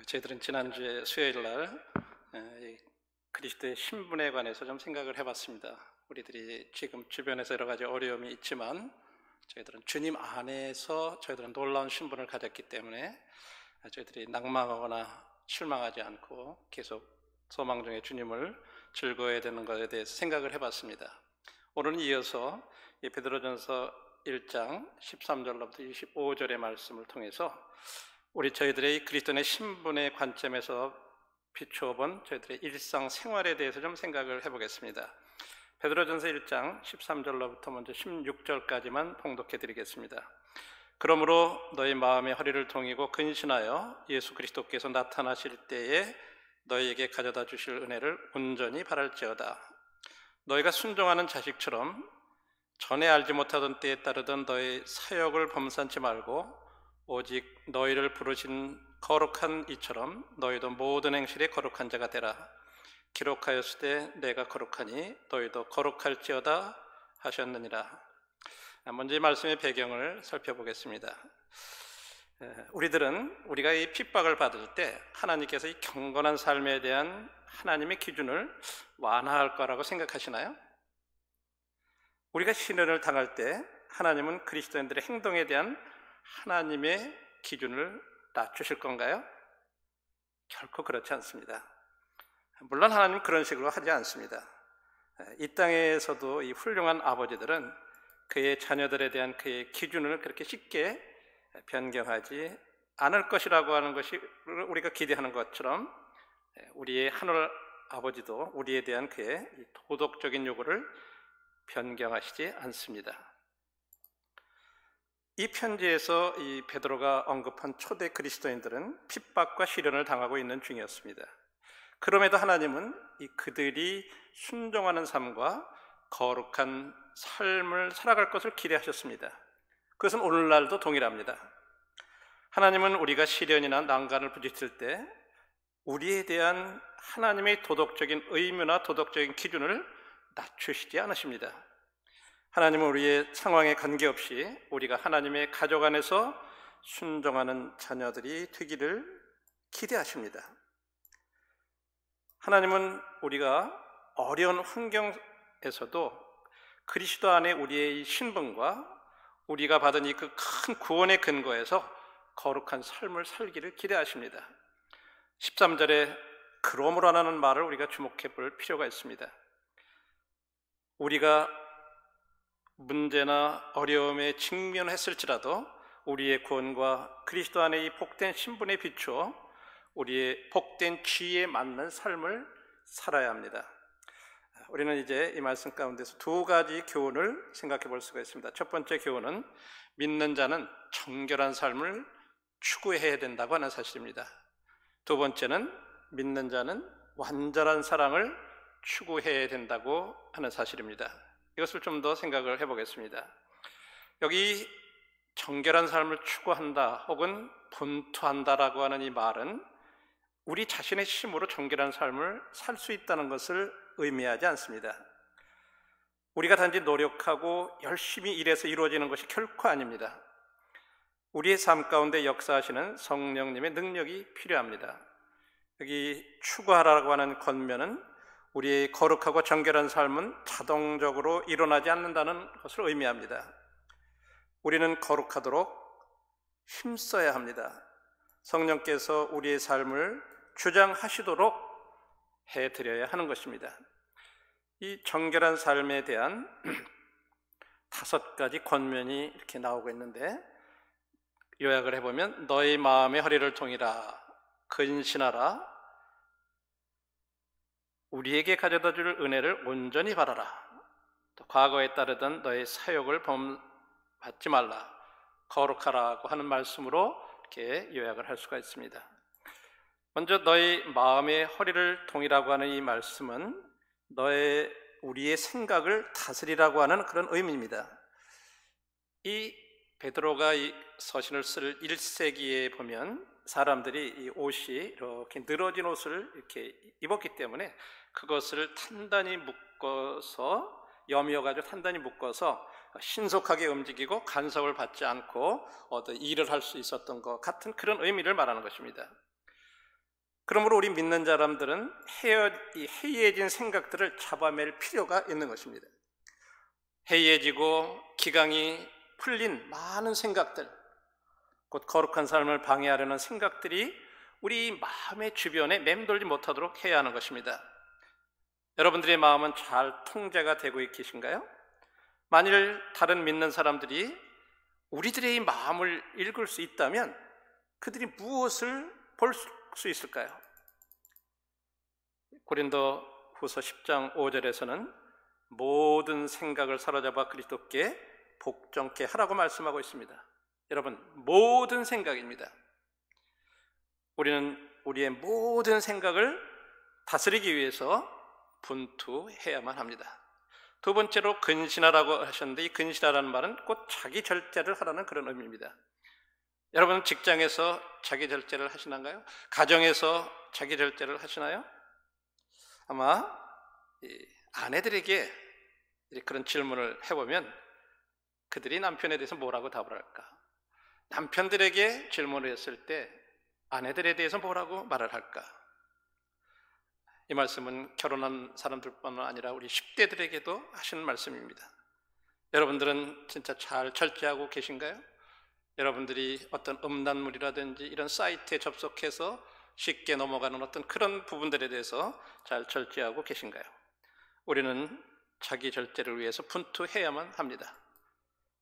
저희들은 지난주에 수요일 날 그리스도의 신분에 관해서 좀 생각을 해봤습니다. 우리들이 지금 주변에서 여러 가지 어려움이 있지만 저희들은 주님 안에서 저희들은 놀라운 신분을 가졌기 때문에 저희들이 낭망하거나 실망하지 않고 계속 소망 중에 주님을 즐거워해야 되는 것에 대해서 생각을 해봤습니다. 오늘은 이어서 베드로전서 1장 13절로부터 25절의 말씀을 통해서 저희들의 그리스도의 신분의 관점에서 비추어본 저희들의 일상 생활에 대해서 좀 생각을 해보겠습니다. 베드로전서 1장 13절로부터 먼저 16절까지만 봉독해 드리겠습니다. 그러므로 너희 마음의 허리를 동이고 근신하여 예수 그리스도께서 나타나실 때에 너희에게 가져다 주실 은혜를 온전히 바랄지어다. 너희가 순종하는 자식처럼 전에 알지 못하던 때에 따르던 너희 사역을 범산치 말고 오직 너희를 부르신 거룩한 이처럼 너희도 모든 행실에 거룩한 자가 되라. 기록하였을 때 내가 거룩하니 너희도 거룩할지어다 하셨느니라. 먼저 이 말씀의 배경을 살펴보겠습니다. 우리가 이 핍박을 받을 때 하나님께서 이 경건한 삶에 대한 하나님의 기준을 완화할 거라고 생각하시나요? 우리가 시련을 당할 때 하나님은 그리스도인들의 행동에 대한 하나님의 기준을 낮추실 건가요? 결코 그렇지 않습니다. 물론 하나님은 그런 식으로 하지 않습니다. 이 땅에서도 이 훌륭한 아버지들은 그의 자녀들에 대한 그의 기준을 그렇게 쉽게 변경하지 않을 것이라고 하는 것이 우리가 기대하는 것처럼 우리의 하늘 아버지도 우리에 대한 그의 도덕적인 요구를 변경하시지 않습니다. 이 편지에서 이 베드로가 언급한 초대 그리스도인들은 핍박과 시련을 당하고 있는 중이었습니다. 그럼에도 하나님은 그들이 순종하는 삶과 거룩한 삶을 살아갈 것을 기대하셨습니다. 그것은 오늘날도 동일합니다. 하나님은 우리가 시련이나 난간을 부딪힐 때 우리에 대한 하나님의 도덕적인 의무나 도덕적인 기준을 낮추시지 않으십니다. 하나님은 우리의 상황에 관계없이 우리가 하나님의 가족 안에서 순종하는 자녀들이 되기를 기대하십니다. 하나님은 우리가 어려운 환경에서도 그리스도 안에 우리의 신분과 우리가 받은 이 그 큰 구원의 근거에서 거룩한 삶을 살기를 기대하십니다. 13절에 그러므로라는 말을 우리가 주목해 볼 필요가 있습니다. 우리가 문제나 어려움에 직면했을지라도 우리의 구원과 그리스도 안에 이 복된 신분에 비추어 우리의 복된 지위에 맞는 삶을 살아야 합니다. 우리는 이제 이 말씀 가운데서 두 가지 교훈을 생각해 볼 수가 있습니다. 첫 번째 교훈은 믿는 자는 정결한 삶을 추구해야 된다고 하는 사실입니다. 두 번째는 믿는 자는 완전한 사랑을 추구해야 된다고 하는 사실입니다. 이것을 좀 더 생각을 해보겠습니다. 여기 정결한 삶을 추구한다 혹은 분투한다라고 하는 이 말은 우리 자신의 힘으로 정결한 삶을 살 수 있다는 것을 의미하지 않습니다. 우리가 단지 노력하고 열심히 일해서 이루어지는 것이 결코 아닙니다. 우리의 삶 가운데 역사하시는 성령님의 능력이 필요합니다. 여기 추구하라고 하는 권면은 우리의 거룩하고 정결한 삶은 자동적으로 일어나지 않는다는 것을 의미합니다. 우리는 거룩하도록 힘써야 합니다. 성령께서 우리의 삶을 주장하시도록 해드려야 하는 것입니다. 이 정결한 삶에 대한 5가지 권면이 이렇게 나오고 있는데 요약을 해보면 너희 마음의 허리를 동이라, 근신하라, 우리에게 가져다 줄 은혜를 온전히 바라라, 또 과거에 따르던 너의 사욕을 범받지 말라, 거룩하라고 하는 말씀으로 이렇게 요약을 할 수가 있습니다. 먼저 너희 마음의 허리를 동이라고 하는 이 말씀은 우리의 생각을 다스리라고 하는 그런 의미입니다. 이 베드로가 이 서신을 쓸 1세기에 보면 사람들이 이 옷이 이렇게 늘어진 옷을 이렇게 입었기 때문에 그것을 단단히 묶어서 여미어가지고 단단히 묶어서 신속하게 움직이고 간섭을 받지 않고 어떤 일을 할 수 있었던 것 같은 그런 의미를 말하는 것입니다. 그러므로 우리 믿는 사람들은 해이해진 생각들을 잡아낼 필요가 있는 것입니다. 해이해지고 기강이 풀린 많은 생각들, 곧 거룩한 삶을 방해하려는 생각들이 우리 마음의 주변에 맴돌지 못하도록 해야 하는 것입니다. 여러분들의 마음은 잘 통제가 되고 계신가요? 만일 다른 믿는 사람들이 우리들의 이 마음을 읽을 수 있다면 그들이 무엇을 볼 수 있을까요? 고린도 후서 10장 5절에서는 모든 생각을 사로잡아 그리스도께 복종케 하라고 말씀하고 있습니다. 여러분, 모든 생각입니다. 우리는 우리의 모든 생각을 다스리기 위해서 분투해야만 합니다. 두 번째로 근신하라고 하셨는데, 이 근신하라는 말은 곧 자기 절제를 하라는 그런 의미입니다. 여러분, 직장에서 자기 절제를 하시나요? 가정에서 자기 절제를 하시나요? 아마 아내들에게 그런 질문을 해보면 그들이 남편에 대해서 뭐라고 답을 할까? 남편들에게 질문을 했을 때 아내들에 대해서 뭐라고 말을 할까? 이 말씀은 결혼한 사람들뿐만 아니라 우리 10대들에게도 하시는 말씀입니다. 여러분들은 진짜 잘 절제하고 계신가요? 여러분들이 어떤 음란물이라든지 이런 사이트에 접속해서 쉽게 넘어가는 어떤 그런 부분들에 대해서 잘 절제하고 계신가요? 우리는 자기 절제를 위해서 분투해야만 합니다.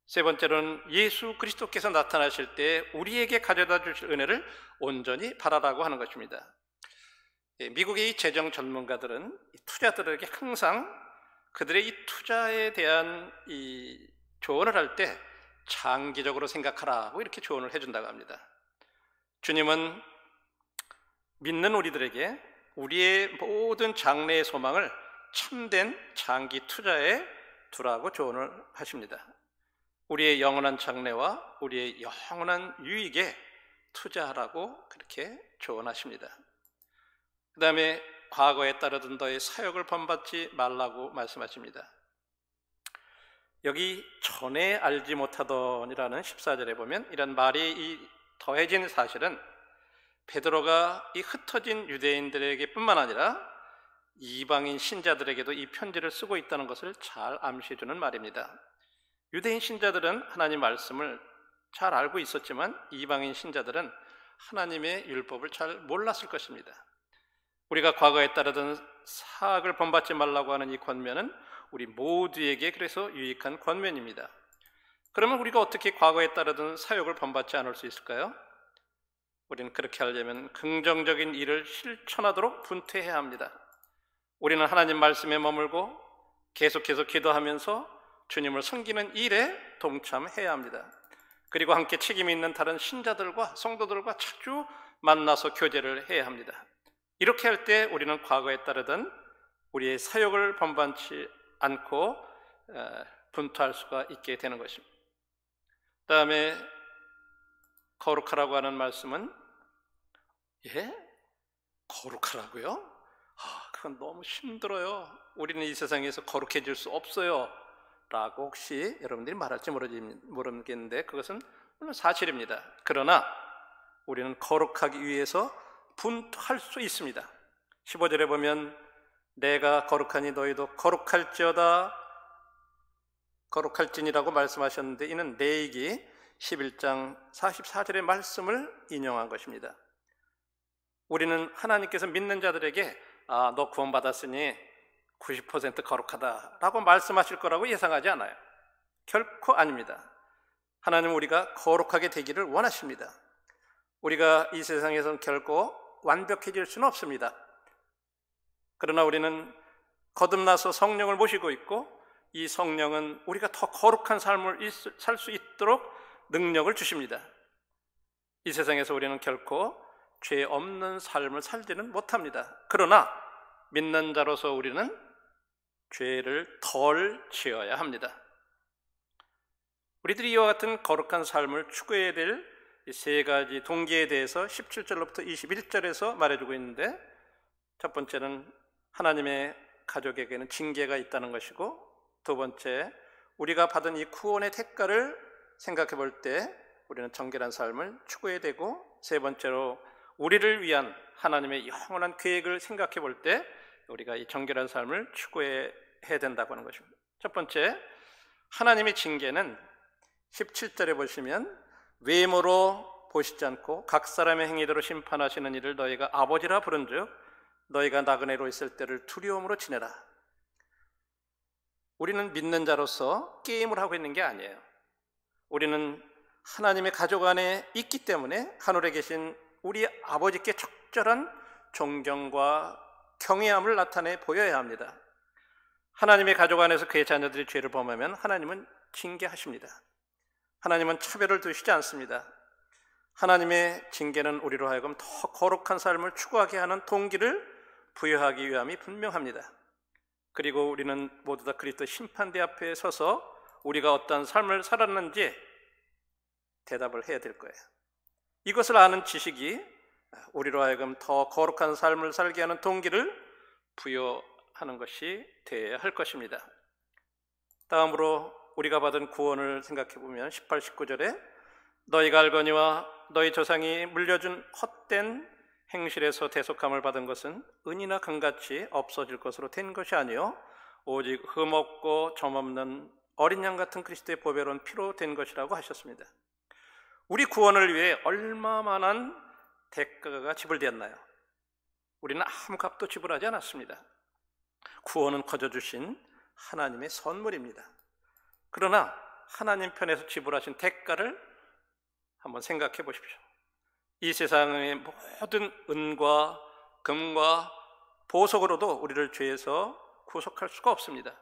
세 번째로는 예수 그리스도께서 나타나실 때 우리에게 가져다 주실 은혜를 온전히 바라라고 하는 것입니다. 미국의 이 재정 전문가들은 투자들에게 항상 그들의 이 투자에 대한 이 조언을 할 때 장기적으로 생각하라고 이렇게 조언을 해준다고 합니다. 주님은 믿는 우리들에게 우리의 모든 장래의 소망을 참된 장기 투자에 두라고 조언을 하십니다. 우리의 영원한 장래와 우리의 영원한 유익에 투자하라고 그렇게 조언하십니다. 그 다음에 과거에 따르던 너의 사역을 본받지 말라고 말씀하십니다. 여기 전에 알지 못하더니라는 14절에 보면 이런 말이 더해진 사실은 베드로가 이 흩어진 유대인들에게 뿐만 아니라 이방인 신자들에게도 이 편지를 쓰고 있다는 것을 잘 암시해주는 말입니다. 유대인 신자들은 하나님 말씀을 잘 알고 있었지만 이방인 신자들은 하나님의 율법을 잘 몰랐을 것입니다. 우리가 과거에 따르던 사악을 본받지 말라고 하는 이 권면은 우리 모두에게 그래서 유익한 권면입니다. 그러면 우리가 어떻게 과거에 따르던 사욕을 본받지 않을 수 있을까요? 우리는 그렇게 하려면 긍정적인 일을 실천하도록 분투해야 합니다. 우리는 하나님 말씀에 머물고 계속해서 기도하면서 주님을 섬기는 일에 동참해야 합니다. 그리고 함께 책임 있는 다른 신자들과 성도들과 자주 만나서 교제를 해야 합니다. 이렇게 할 때 우리는 과거에 따르던 우리의 사욕을 본받지 않고 분투할 수가 있게 되는 것입니다. 그 다음에 거룩하라고 하는 말씀은 거룩하라고요? 그건 너무 힘들어요. 우리는 이 세상에서 거룩해질 수 없어요 라고 혹시 여러분들이 말할지 모르겠는데 그것은 물론 사실입니다. 그러나 우리는 거룩하기 위해서 분투할 수 있습니다. 15절에 보면 내가 거룩하니 너희도 거룩할지니라고 말씀하셨는데 이는 레위기 11장 44절의 말씀을 인용한 것입니다. 우리는 하나님께서 믿는 자들에게 너 구원받았으니 90% 거룩하다라고 말씀하실 거라고 예상하지 않아요. 결코 아닙니다. 하나님은 우리가 거룩하게 되기를 원하십니다. 우리가 이 세상에서는 결코 완벽해질 수는 없습니다. 그러나 우리는 거듭나서 성령을 모시고 있고 이 성령은 우리가 더 거룩한 삶을 살 수 있도록 능력을 주십니다. 이 세상에서 우리는 결코 죄 없는 삶을 살지는 못합니다. 그러나 믿는 자로서 우리는 죄를 덜 지어야 합니다. 우리들이 이와 같은 거룩한 삶을 추구해야 될 이 세 가지 동기에 대해서 17절로부터 21절에서 말해주고 있는데 첫 번째는 하나님의 가족에게는 징계가 있다는 것이고 두 번째 우리가 받은 이 구원의 대가를 생각해 볼 때 우리는 정결한 삶을 추구해야 되고 세 번째로 우리를 위한 하나님의 영원한 계획을 생각해 볼 때 우리가 이 정결한 삶을 추구해야 된다고 하는 것입니다. 첫 번째, 하나님의 징계는 17절에 보시면 외모로 보시지 않고 각 사람의 행위대로 심판하시는 이를 너희가 아버지라 부른즉 너희가 나그네로 있을 때를 두려움으로 지내라. 우리는 믿는 자로서 게임을 하고 있는 게 아니에요. 우리는 하나님의 가족 안에 있기 때문에 하늘에 계신 우리 아버지께 적절한 존경과 경외함을 나타내 보여야 합니다. 하나님의 가족 안에서 그의 자녀들이 죄를 범하면 하나님은 징계하십니다. 하나님은 차별을 두시지 않습니다. 하나님의 징계는 우리로 하여금 더 거룩한 삶을 추구하게 하는 동기를 부여하기 위함이 분명합니다. 그리고 우리는 모두 다 그리스도 심판대 앞에 서서 우리가 어떤 삶을 살았는지 대답을 해야 될 거예요. 이것을 아는 지식이 우리로 하여금 더 거룩한 삶을 살게 하는 동기를 부여하는 것이 되어야 할 것입니다. 다음으로 우리가 받은 구원을 생각해 보면 18, 19절에 너희가 알거니와 너희 조상이 물려준 헛된 행실에서 대속함을 받은 것은 은이나 금같이 없어질 것으로 된 것이 아니요 오직 흠없고 점없는 어린 양 같은 그리스도의 보배로운 피로 된 것이라고 하셨습니다. 우리 구원을 위해 얼마만한 대가가 지불되었나요? 우리는 아무 값도 지불하지 않았습니다. 구원은 거저 주신 하나님의 선물입니다. 그러나 하나님 편에서 지불하신 대가를 한번 생각해 보십시오. 이 세상의 모든 은과 금과 보석으로도 우리를 죄에서 구속할 수가 없습니다.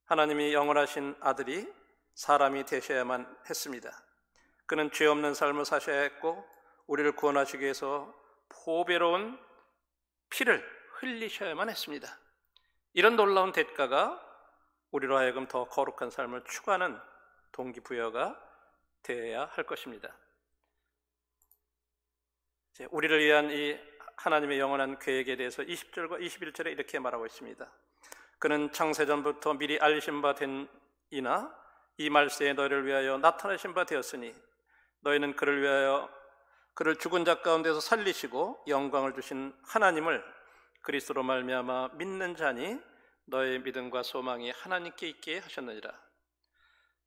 하나님이 영원하신 아들이 사람이 되셔야만 했습니다. 그는 죄 없는 삶을 사셔야 했고 우리를 구원하시기 위해서 보배로운 피를 흘리셔야만 했습니다. 이런 놀라운 대가가 우리로 하여금 더 거룩한 삶을 추구하는 동기부여가 되어야 할 것입니다. 우리를 위한 이 하나님의 영원한 계획에 대해서 20절과 21절에 이렇게 말하고 있습니다. 그는 창세전부터 미리 알신 바 된 이나 이 말세에 너희를 위하여 나타나신 바 되었으니 너희는 그를 위하여 그를 죽은 자 가운데서 살리시고 영광을 주신 하나님을 그리스도로 말미암아 믿는 자니 너의 믿음과 소망이 하나님께 있게 하셨느니라.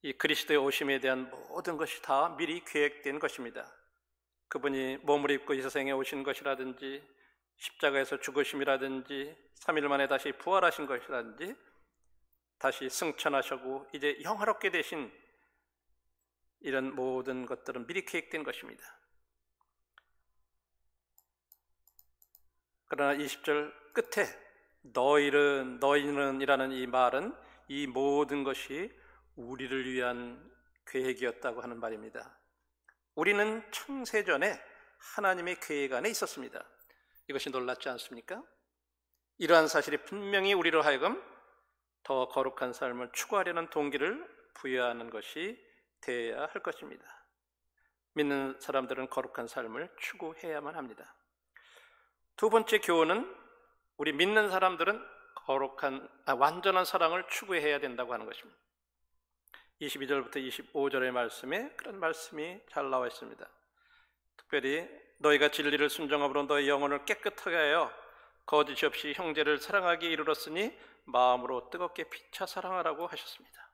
이 그리스도의 오심에 대한 모든 것이 다 미리 계획된 것입니다. 그분이 몸을 입고 이 세상에 오신 것이라든지 십자가에서 죽으심이라든지 3일 만에 다시 부활하신 것이라든지 다시 승천하시고 이제 영화롭게 되신 이런 모든 것들은 미리 계획된 것입니다. 그러나 20절 끝에 너희는 이라는 이 말은 이 모든 것이 우리를 위한 계획이었다고 하는 말입니다. 우리는 창세전에 하나님의 계획 안에 있었습니다. 이것이 놀랍지 않습니까? 이러한 사실이 분명히 우리로 하여금 더 거룩한 삶을 추구하려는 동기를 부여하는 것이 되어야 할 것입니다. 믿는 사람들은 거룩한 삶을 추구해야만 합니다. 두 번째 교훈은 우리 믿는 사람들은 완전한 사랑을 추구해야 된다고 하는 것입니다. 22절부터 25절의 말씀에 그런 말씀이 잘 나와 있습니다. 특별히 너희가 진리를 순종함으로 너희 영혼을 깨끗하게 하여 거짓이 없이 형제를 사랑하기에 이르렀으니 마음으로 뜨겁게 피차 사랑하라고 하셨습니다.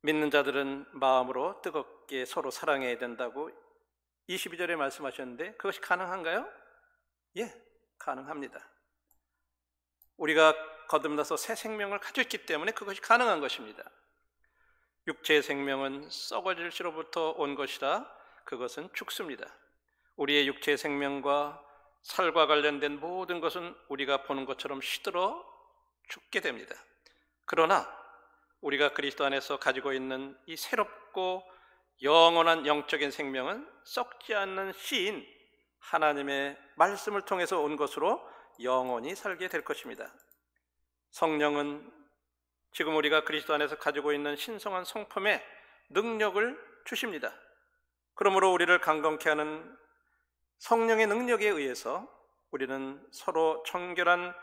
믿는 자들은 마음으로 뜨겁게 서로 사랑해야 된다고 22절에 말씀하셨는데 그것이 가능한가요? 예, 가능합니다. 우리가 거듭나서 새 생명을 가지고 있기 때문에 그것이 가능한 것입니다. 육체의 생명은 썩어질 수로부터 온 것이라 그것은 죽습니다. 우리의 육체의 생명과 살과 관련된 모든 것은 우리가 보는 것처럼 시들어 죽게 됩니다. 그러나 우리가 그리스도 안에서 가지고 있는 이 새롭고 영원한 영적인 생명은 썩지 않는 씨인 하나님의 말씀을 통해서 온 것으로 영원히 살게 될 것입니다. 성령은 지금 우리가 그리스도 안에서 가지고 있는 신성한 성품의 능력을 주십니다. 그러므로 우리를 강건케 하는 성령의 능력에 의해서 우리는 서로 정결한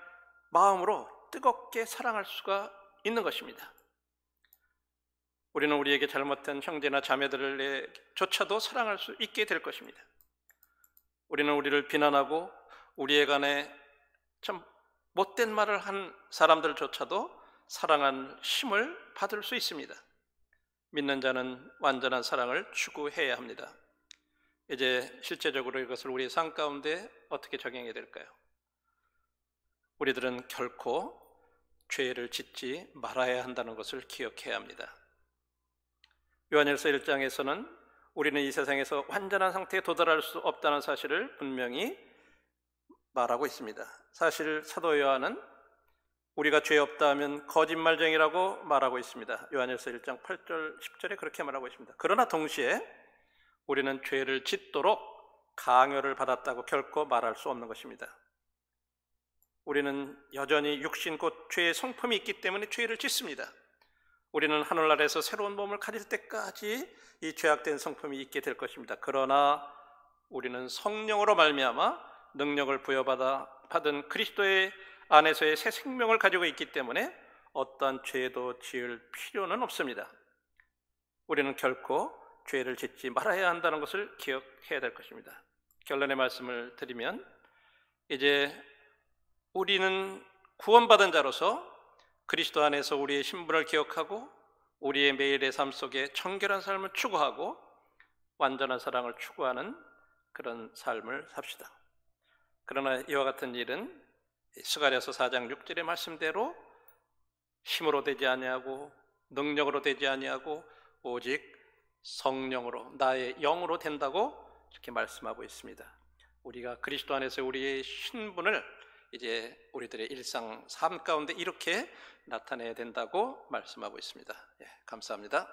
마음으로 뜨겁게 사랑할 수가 있는 것입니다. 우리는 우리에게 잘못된 형제나 자매들조차도 사랑할 수 있게 될 것입니다. 우리는 우리를 비난하고 우리에 관해 참 못된 말을 한 사람들조차도 사랑할 힘을 받을 수 있습니다. 믿는 자는 완전한 사랑을 추구해야 합니다. 이제 실제적으로 이것을 우리의 삶 가운데 어떻게 적용해야 될까요? 우리들은 결코 죄를 짓지 말아야 한다는 것을 기억해야 합니다. 요한일서 1장에서는 우리는 이 세상에서 완전한 상태에 도달할 수 없다는 사실을 분명히 말하고 있습니다. 사실 사도 요한은 우리가 죄 없다 하면 거짓말쟁이라고 말하고 있습니다. 요한일서 1장 8절 10절에 그렇게 말하고 있습니다. 그러나 동시에 우리는 죄를 짓도록 강요를 받았다고 결코 말할 수 없는 것입니다. 우리는 여전히 육신 곧 죄의 성품이 있기 때문에 죄를 짓습니다. 우리는 하늘나라에서 새로운 몸을 가질 때까지 이 죄악된 성품이 있게 될 것입니다. 그러나 우리는 성령으로 말미암아 능력을 부여받은 그리스도의 안에서의 새 생명을 가지고 있기 때문에 어떠한 죄도 지을 필요는 없습니다. 우리는 결코 죄를 짓지 말아야 한다는 것을 기억해야 될 것입니다. 결론의 말씀을 드리면 이제 우리는 구원받은 자로서 그리스도 안에서 우리의 신분을 기억하고 우리의 매일의 삶 속에 청결한 삶을 추구하고 완전한 사랑을 추구하는 그런 삶을 삽시다. 그러나 이와 같은 일은 스가랴서 4장 6절의 말씀대로 힘으로 되지 아니하고 능력으로 되지 아니하고 오직 성령으로 나의 영으로 된다고 이렇게 말씀하고 있습니다. 우리가 그리스도 안에서 우리의 신분을 이제 우리들의 일상 삶 가운데 이렇게 나타내야 된다고 말씀하고 있습니다. 감사합니다.